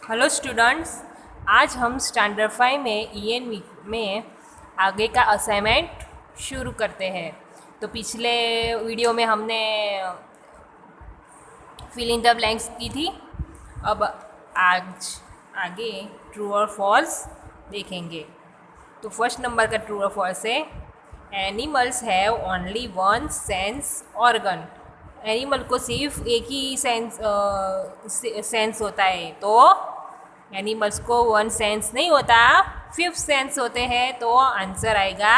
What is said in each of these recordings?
Hello students. आज हम standard 5 में ईएन में आगे का असाइनमेंट शुरू करते हैं। तो पिछले वीडियो में हमने फिल इन द ब्लैंक्स की थी। अब आज आगे ट्रू और फॉल्स देखेंगे। तो फर्स्ट नंबर का ट्रू और फॉल्स है, animals have only one sense organ. Animal को सिर्फ एक ही सेंस होता है, तो एनिमल्स को वन सेंस नहीं होता, फिफ्थ सेंस होते हैं। तो आंसर आएगा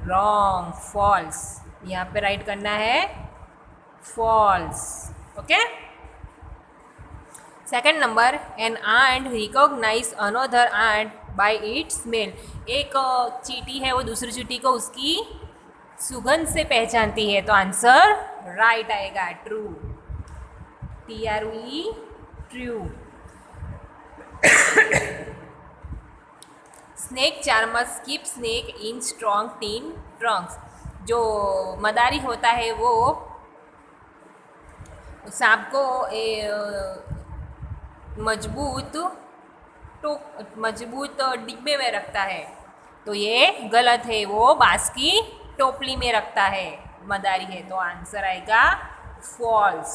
रॉन्ग, फॉल्स। यहाँ पे राइट करना है false. Okay. Second number, an ant recognise another ant by its smell. एक चींटी है, वो दूसरी चींटी को उसकी सुगंध से पहचानती है। तो आंसर राइट आएगा, true. TRUE, true. Snake charmers keep snake in strong tin Trunks. जो मदारी होता है वो सांप को मजबूत डिब्बे में रखता है। तो ये गलत है, वो बांस की टोपली में रखता है, मदारी है। तो आंसर आएगा फॉल्स।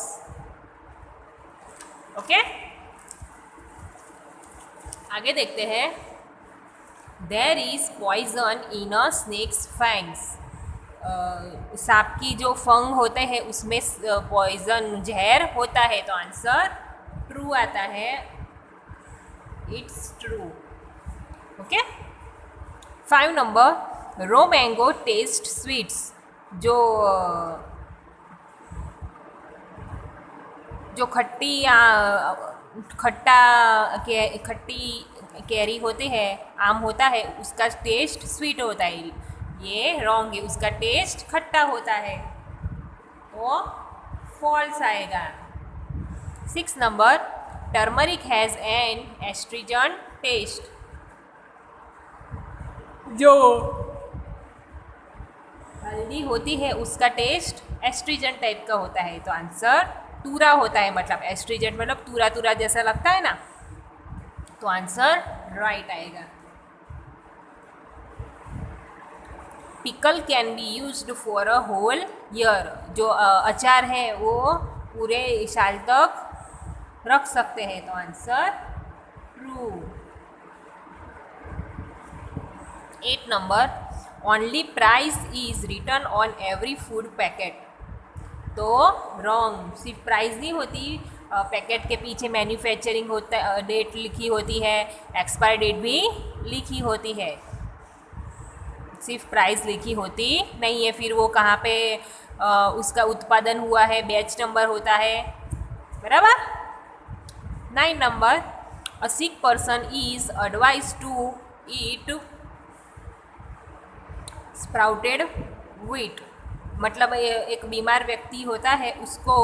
ओके, आगे देखते हैं। There is poison in a snake's fangs. सांप की जो फंग होते हैं उसमें पॉइजन, जहर होता है। तो आंसर ट्रू आता है, it's true. Okay. 5 number, raw mango taste sweets. जो जो खट्टी कैरी होती है, आम होता है, उसका टेस्ट स्वीट होता है। ये रॉन्ग है, उसका टेस्ट खट्टा होता है। तो फॉल्स आएगा। 6 number, turmeric has an astringent taste. जो हल्दी होती है उसका टेस्ट एस्ट्रिजन टाइप का होता है। तो आंसर तूरा होता है, मतलब एस्ट्रिजन मतलब तूरा तूरा जैसा लगता है ना। तो आंसर राइट आएगा। Pickle can be used for a whole year. जो अचार है वो पूरे साल तक रख सकते हैं। तो answer true. 8 number, only price is written on every food packet. तो रॉन्ग, सिर्फ प्राइस नहीं होती, पैकेट के पीछे मैन्युफैक्चरिंग होता, डेट लिखी होती है, एक्सपायर डेट भी लिखी होती है। सिर्फ प्राइस लिखी होती नहीं है, फिर वो कहाँ पे उसका उत्पादन हुआ है, बैच नंबर होता है, बराबर। 9 number, a sick person is advise to eat sprouted wheat. मतलब एक बीमार व्यक्ति होता है, उसको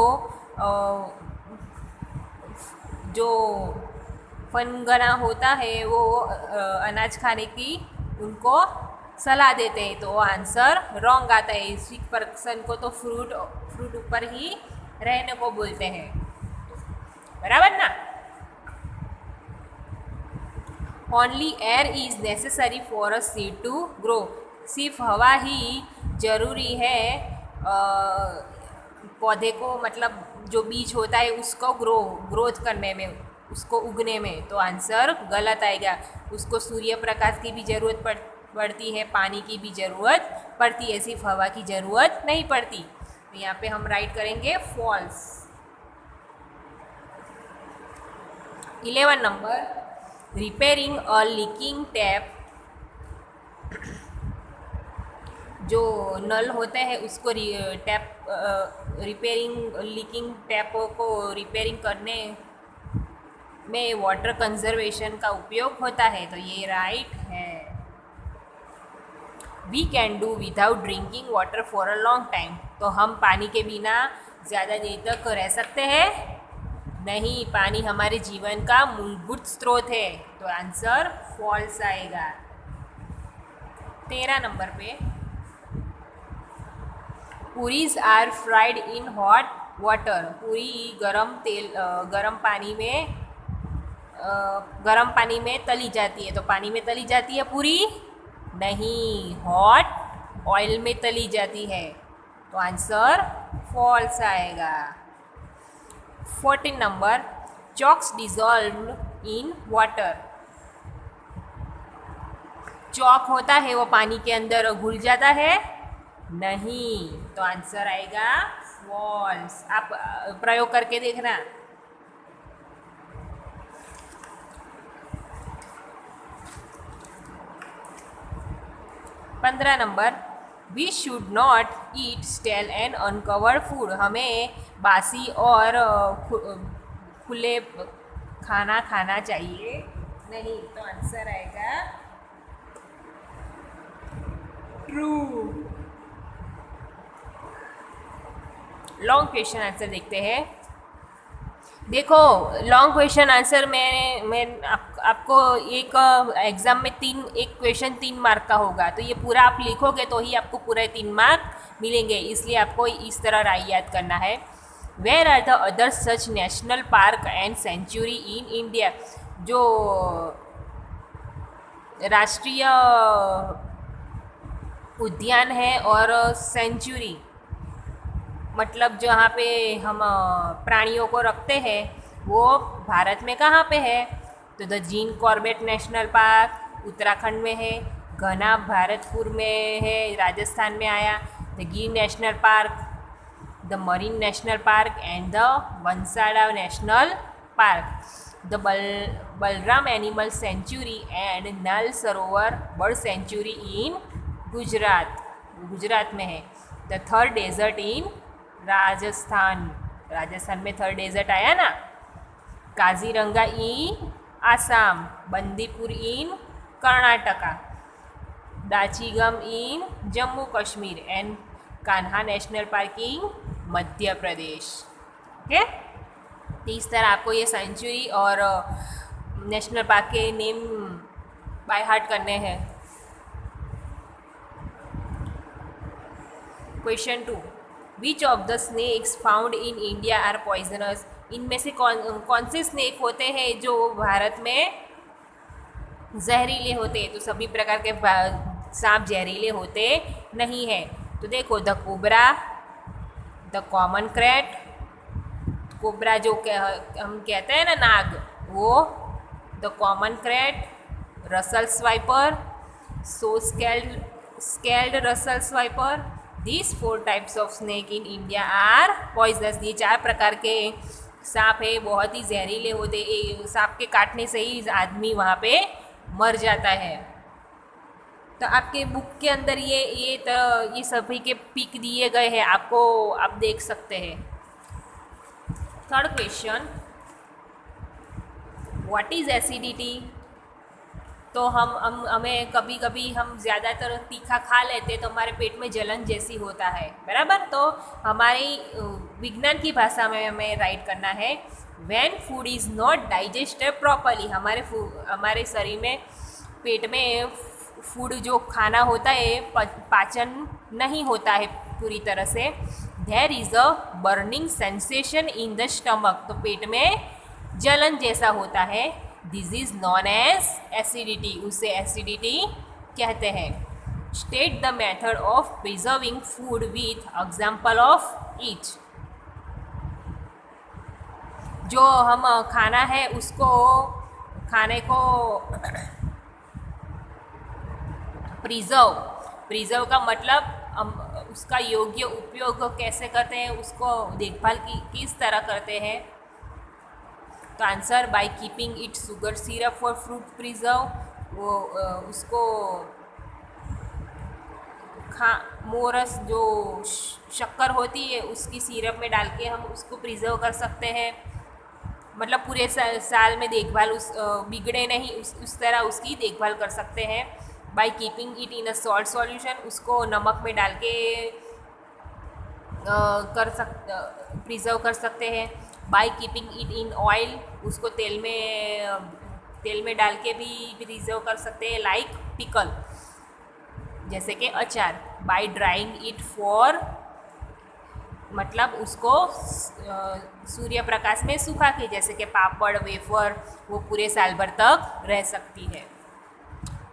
जो फनगना होता है वो अनाज खाने की उनको सलाह देते हैं। तो आंसर रॉन्ग आता है। सिक पर्सन को तो फ्रूट ऊपर ही रहने को बोलते हैं, बराबर ना। Only air is necessary for a seed to grow. सिर्फ हवा ही जरूरी है पौधे को, मतलब जो बीज होता है उसको ग्रोथ करने में, उसको उगने में। तो आंसर गलत आएगा। उसको सूर्य प्रकाश की भी ज़रूरत पड़ती है, पानी की भी ज़रूरत पड़ती है, सिर्फ हवा की ज़रूरत नहीं पड़ती। तो यहाँ पे हम राइट करेंगे फॉल्स। 11 नंबर, रिपेयरिंग अ लीकिंग टैप। जो नल होते हैं उसको रिपेयरिंग, लीकिंग टैप को रिपेयरिंग करने में वाटर कंजर्वेशन का उपयोग होता है। तो ये राइट है। We can do without drinking water for a long time. तो हम पानी के बिना ज़्यादा देर तक रह सकते हैं? नहीं, पानी हमारे जीवन का मूलभूत स्रोत है। तो आंसर फॉल्स आएगा। 13 नंबर पे, puris are fried in hot water. पूरी गरम पानी में गर्म पानी में तली जाती है, तो पानी में तली जाती है पूरी? नहीं, हॉट ऑयल में तली जाती है। तो आंसर फॉल्स आएगा। 14 number, chalks dissolve in water. Chalk होता है वो पानी के अंदर घुल जाता है? नहीं, तो आंसर आएगा फॉल्स। आप प्रयोग करके देखना। पंद्रह number, we should not eat stale and uncovered food. हमें बासी और खुले खाना खाना चाहिए नहीं, तो आंसर आएगा ट्रू। लॉन्ग क्वेश्चन आंसर देखते हैं। देखो, लॉन्ग क्वेश्चन आंसर मैं आपको एक एग्ज़ाम में एक क्वेश्चन 3 मार्क का होगा, तो ये पूरा आप लिखोगे तो ही आपको पूरे 3 मार्क मिलेंगे, इसलिए आपको इस तरह राय याद करना है। Where are the other such national park and sanctuary in India. जो राष्ट्रीय उद्यान है और सेंचुरी मतलब जहाँ पे हम प्राणियों को रखते हैं वो भारत में कहाँ पे है? तो the gene Corbett national park Uttarakhand में है, घना भरतपुर में है, राजस्थान में आया। The Gir national park, the marine national park and the Bansada national park. The Balaram animal sanctuary and Nal Sarovar bird sanctuary in Gujarat में है। The third desert in Rajasthan में थर्ड डेजर्ट आया ना। Kaziranga in Assam, Bandipur in Karnataka, Dachigam in Jammu Kashmir and Kanha national park in Madhya Pradesh. Okay, इस तरह आपको ये sanctuary और नेशनल पार्क के नेम बाय हार्ट करने हैं। Question 2, which of the snakes found in India are poisonous. इनमें से कौन से स्नेक होते हैं जो भारत में जहरीले होते हैं? तो सभी प्रकार के सांप जहरीले होते नहीं हैं। तो देखो, the cobra, the common krait, cobra जो हम कहते हैं ना नाग, वो, the common krait, Russell's viper, saw scaled Russell's viper. These 4 types of snake in India are poisonous। ये 4 प्रकार के सांप है, बहुत ही जहरीले होते। सांप के काटने से ही आदमी वहाँ पे मर जाता है। तो आपके बुक के अंदर ये सभी के पिक दिए गए हैं, आप देख सकते हैं। Third question, what is acidity. तो हमें कभी कभी हम ज़्यादातर तीखा खा लेते तो हमारे पेट में जलन जैसी होता है, बराबर। तो हमारी विज्ञान की भाषा में हमें राइट करना है, when food is not digested properly. हमारे शरीर में पेट में फूड जो खाना होता है पाचन नहीं होता है पूरी तरह से। There is a burning sensation in the stomach. तो पेट में जलन जैसा होता है। This is known as acidity. उसे एसिडिटी कहते हैं। State the method of preserving food with example of each. जो हम खाना है खाने को प्रिजर्व का मतलब हम उसका योग्य उपयोग कैसे करते हैं, उसको देखभाल किस तरह करते हैं। तो answer, by keeping it sugar syrup for fruit preserve. वो उसको मोरस जो शक्कर होती है उसकी सिरप में डाल के हम उसको प्रिजर्व कर सकते हैं। मतलब पूरे साल में देखभाल बिगड़े नहीं उस तरह उसकी देखभाल कर सकते हैं। By keeping it in a salt solution, उसको नमक में डाल के प्रिजर्व कर सकते हैं। By keeping it in oil, उसको तेल में डाल के भी प्रिजर्व कर सकते हैं, लाइक पिकल, जैसे कि अचार। बाय ड्राइंग इट फॉर मतलब उसको सूर्य प्रकाश में सुखा के, जैसे कि पापड़, वेफर, वो पूरे साल भर तक रह सकती है।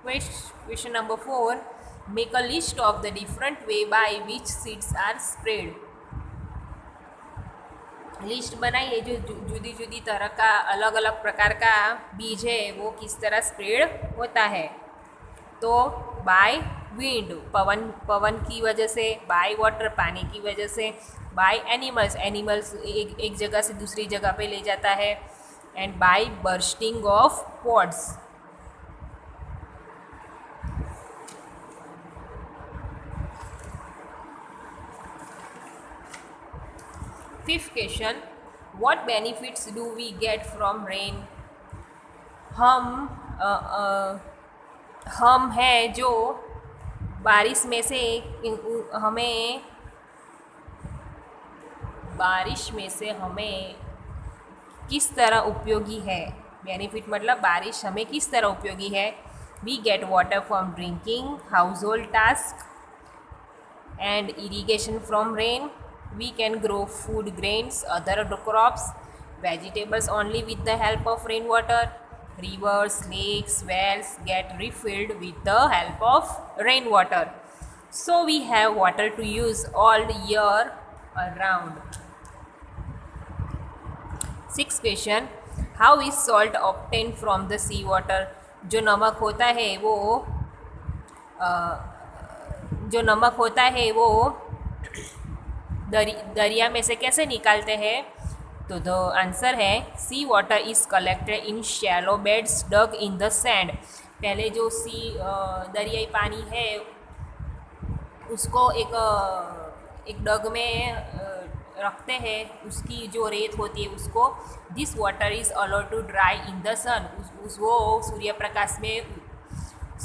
Question number 4, make a list of the different way by which seeds are spread. List बनाइए जो जुदी जुदी तरह का, अलग अलग प्रकार का बीज है वो किस तरह स्प्रेड होता है। तो बाय विंड, पवन की वजह से, बाय वाटर, पानी की वजह से, बाय एनिमल्स एक जगह से दूसरी जगह पे ले जाता है, and by bursting of pods. Fifth question, what benefits do we get from rain. हम हैं जो बारिश में से हमें किस तरह उपयोगी है। बेनिफिट मतलब बारिश हमें किस तरह उपयोगी है। We get water from drinking, household task and irrigation from rain. We can grow food, grains, other crops, vegetables only with the help of rain water. Rivers, lakes, wells get refilled with the help of rainwater. So we have water to use all year around. Sixth question, how is salt obtained from the sea water? जो नमक होता है वो दरिया में से कैसे निकालते हैं। तो द आंसर है sea water is collected in shallow beds dug in the sand. पहले जो दरियाई पानी है उसको एक डग में रखते हैं, उसकी जो रेत होती है उसको। This water is allowed to dry in the sun, वो सूर्य प्रकाश में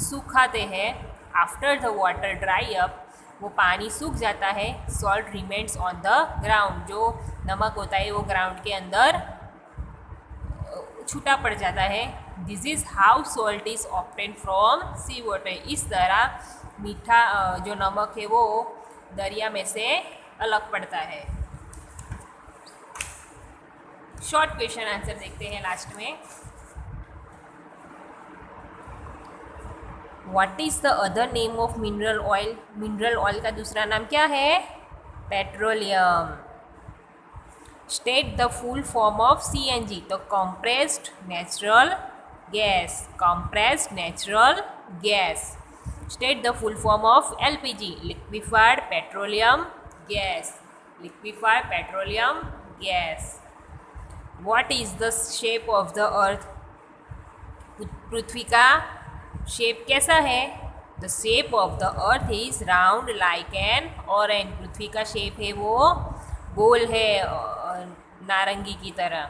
सुखाते हैं। After the water dry up, वो पानी सूख जाता है। Salt remains on the ground, जो नमक होता है वो ग्राउंड के अंदर छूटा पड़ जाता है। This is how salt is obtained from sea water. इस तरह मीठा जो नमक है वो दरिया में से अलग पड़ता है। शॉर्ट क्वेश्चन आंसर देखते हैं लास्ट में। What is the other name of mineral oil. Mineral oil का दूसरा नाम क्या है। Petroleum. State the full form of CNG। तो compressed natural gas, compressed natural gas. State the full form of LPG, liquefied petroleum gas, liquefied petroleum gas. What is the shape of the earth. पृथ्वी का shape कैसा है। The shape of the earth is round like an orange. पृथ्वी का shape है वो गोल है नारंगी की तरह।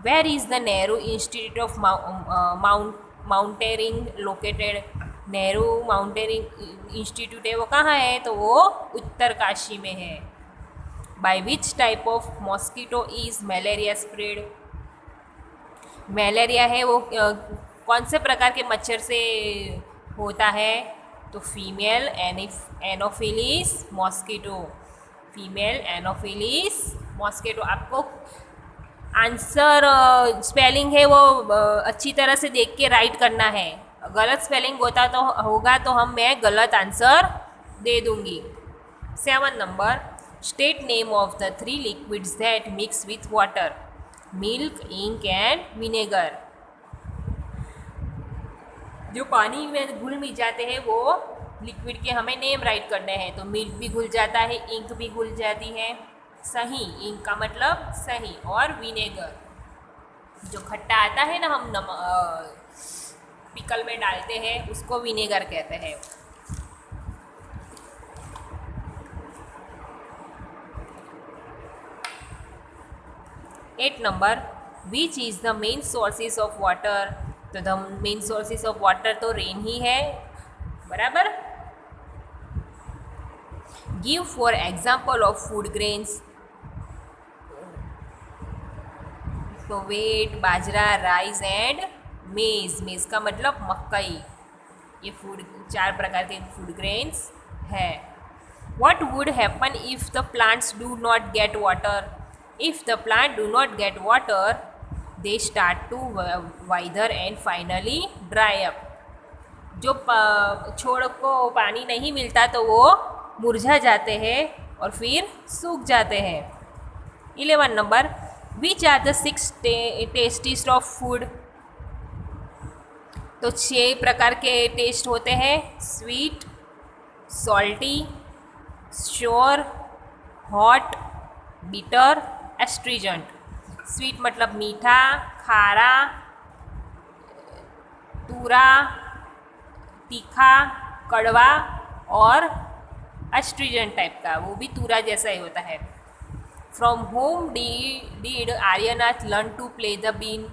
Where is the Nehru institute of mountaineering located. Nehru mountaineering institute है वो कहाँ है। तो वो उत्तरकाशी में है। By which type of mosquito is malaria spread. Malaria है वो कौन से प्रकार के मच्छर से होता है। तो female Anopheles mosquito, female Anopheles mosquito. आपको आंसर स्पेलिंग है वो अच्छी तरह से देख के राइट करना है। गलत स्पेलिंग होगा तो मैं गलत आंसर दे दूंगी। 7 number, state name of the 3 liquids that mix with water. Milk, ink and vinegar. जो पानी में घुल मिल जाते हैं वो लिक्विड के हमें नेम राइट करने हैं। तो मिल्क भी घुल जाता है, इंक भी घुल जाती है, सही, इंक का मतलब सही। और विनेगर जो खट्टा आता है ना, हम पिकल में डालते हैं उसको विनेगर कहते हैं। Eight number, which is the main sources of water. तो the main sources of water तो रेन ही है, बराबर। Give for example of food grains. तो वेट, बाजरा, राइस एंड मेज। मेज का मतलब मकई। ये 4 प्रकार के फूड ग्रेन्स है। What would happen if the plants do not get water? If the plant do not get water, they start to wither and finally dry up. जो छोड़ को पानी नहीं मिलता तो वो मुरझा जाते हैं और फिर सूख जाते हैं. 11 number, which are the 6 tastes of food? तो 6 प्रकार के टेस्ट होते हैं. Sweet, salty, sour, hot, bitter, astringent. स्वीट मतलब मीठा, खारा, तूरा, तीखा, कड़वा और एस्ट्रीजेंट टाइप का, वो भी तूरा जैसा ही होता है. From home did Aryanath learn to play the been?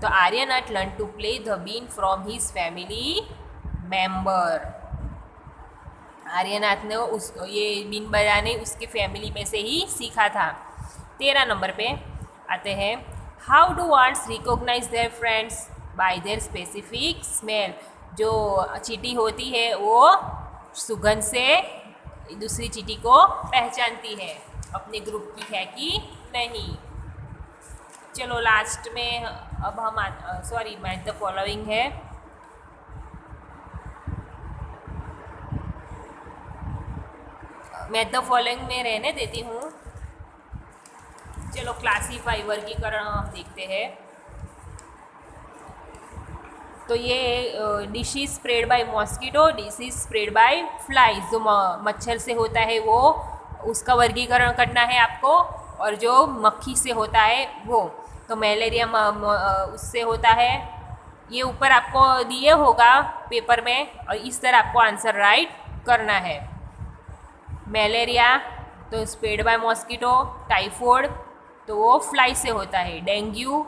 तो Aryanath learn to play the been from his family member. Aryanath ने ये बीन बजाने उसके फैमिली में से ही सीखा था. 13 नंबर पे आते हैं. How do ants recognise their friends? By their specific smell. जो चींटी होती है वो सुगंध से दूसरी चींटी को पहचानती है, अपने ग्रुप की है कि नहीं. चलो लास्ट में अब हम सॉरी मैच द फॉलोइंग है. मैं द फॉलोइंग में रहने देती हूँ. चलो क्लासीफाई वर्गीकरण हम देखते हैं. तो ये disease spread by mosquito, disease spread by flies. जो मच्छर से होता है वो उसका वर्गीकरण करना है आपको, और जो मक्खी से होता है वो. तो मलेरिया उससे होता है. ये ऊपर आपको दिए होगा पेपर में और इस तरह आपको आंसर राइट करना है. मलेरिया तो स्प्रेड बाय मॉस्किटो. टाइफॉइड तो वो फ्लाई से होता है. डेंगू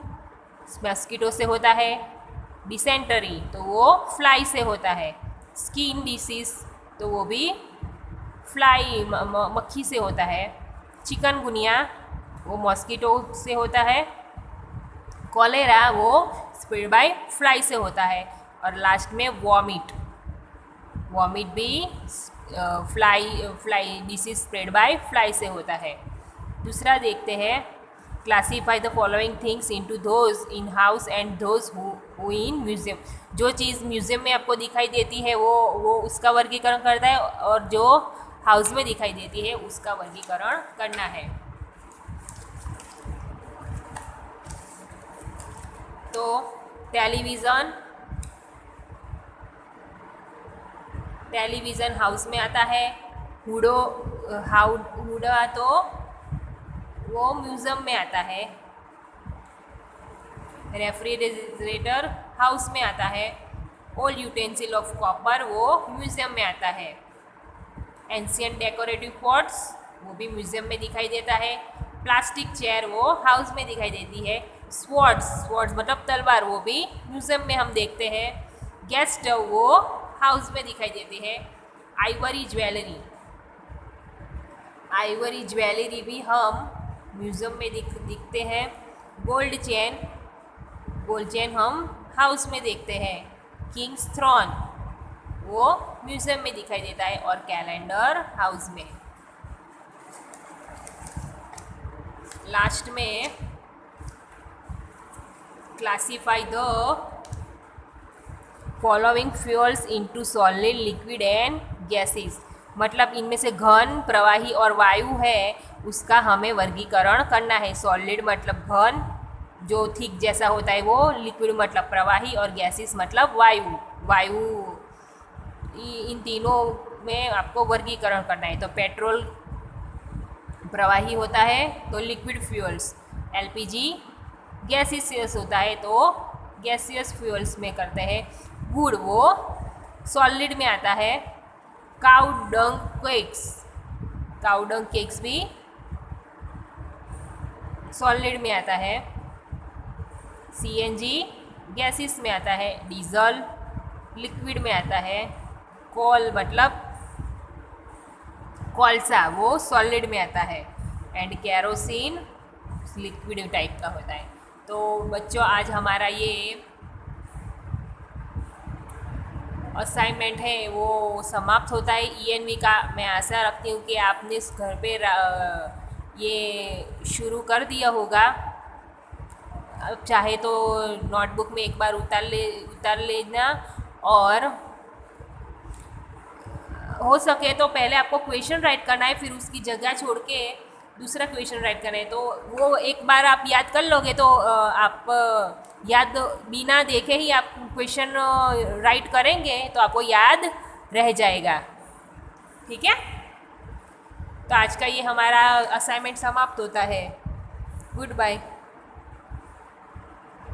मॉस्किटो से होता है. डिसेंटरी तो वो फ्लाई से होता है. स्किन डिसीज तो वो भी फ्लाई मक्खी से होता है. चिकनगुनिया वो मॉस्किटो से होता है. कॉलेरा वो स्प्रेड बाय फ्लाई से होता है. और लास्ट में वॉमिट भी fly disease spread by fly से होता है. दूसरा देखते हैं. Classify the following things into those in house and those who in museum. जो चीज़ म्यूजियम में आपको दिखाई देती है वो उसका वर्गीकरण करता है, और जो हाउस में दिखाई देती है उसका वर्गीकरण करना है. तो टेलीविज़न हाउस में आता है. हुडा तो वो म्यूज़ियम में आता है. रेफ्रिजरेटर हाउस में आता है. ओल्ड यूटेंसिल ऑफ कॉपर वो म्यूज़ियम में आता है. एंशियंट डेकोरेटिव पॉट्स वो भी म्यूज़ियम में दिखाई देता है. प्लास्टिक चेयर वो हाउस में दिखाई देती है. स्वॉर्ड्स मतलब तलवार वो भी म्यूज़ियम में हम देखते हैं. गैस स्टव वो हाउस में दिखाई देती है. आइवरी ज्वेलरी भी हम म्यूज़ियम में दिखते हैं. गोल्ड चेन हम हाउस में देखते हैं. किंग्स थ्रोन वो म्यूज़ियम में दिखाई देता है. और कैलेंडर हाउस में. लास्ट में classify the following fuels into solid, liquid and gases. मतलब इनमें से घन, प्रवाही और वायु है, उसका हमें वर्गीकरण करना है. सॉलिड मतलब घन जो थिक जैसा होता है वो, लिक्विड मतलब प्रवाही और गैसेस मतलब वायु. इन तीनों में आपको वर्गीकरण करना है. तो पेट्रोल प्रवाही होता है तो लिक्विड फ्यूल्स. एलपीजी गैसियस होता है तो गैसियस फ्यूल्स में करते हैं. गुड़ वो सॉलिड में आता है. काउ डंग केक्स भी सॉलिड में आता है. सीएनजी गैसेस में आता है. डीजल लिक्विड में आता है. कोल मतलब कोलसा वो सॉलिड में आता है. एंड केरोसिन लिक्विड टाइप का होता है. तो बच्चों आज हमारा ये असाइनमेंट है वो समाप्त होता है ENV का। मैं आशा रखती हूँ कि आपने इस घर पे ये शुरू कर दिया होगा। अब चाहे तो नोटबुक में एक बार उतार लेना, और हो सके तो पहले आपको क्वेश्चन राइट करना है, फिर उसकी जगह छोड़ के दूसरा क्वेश्चन राइट करना है। तो वो एक बार आप याद कर लोगे तो आप याद बिना देखे ही आप क्वेश्चन राइट करेंगे तो आपको याद रह जाएगा। ठीक है, तो आज का ये हमारा असाइनमेंट समाप्त होता है। Good bye.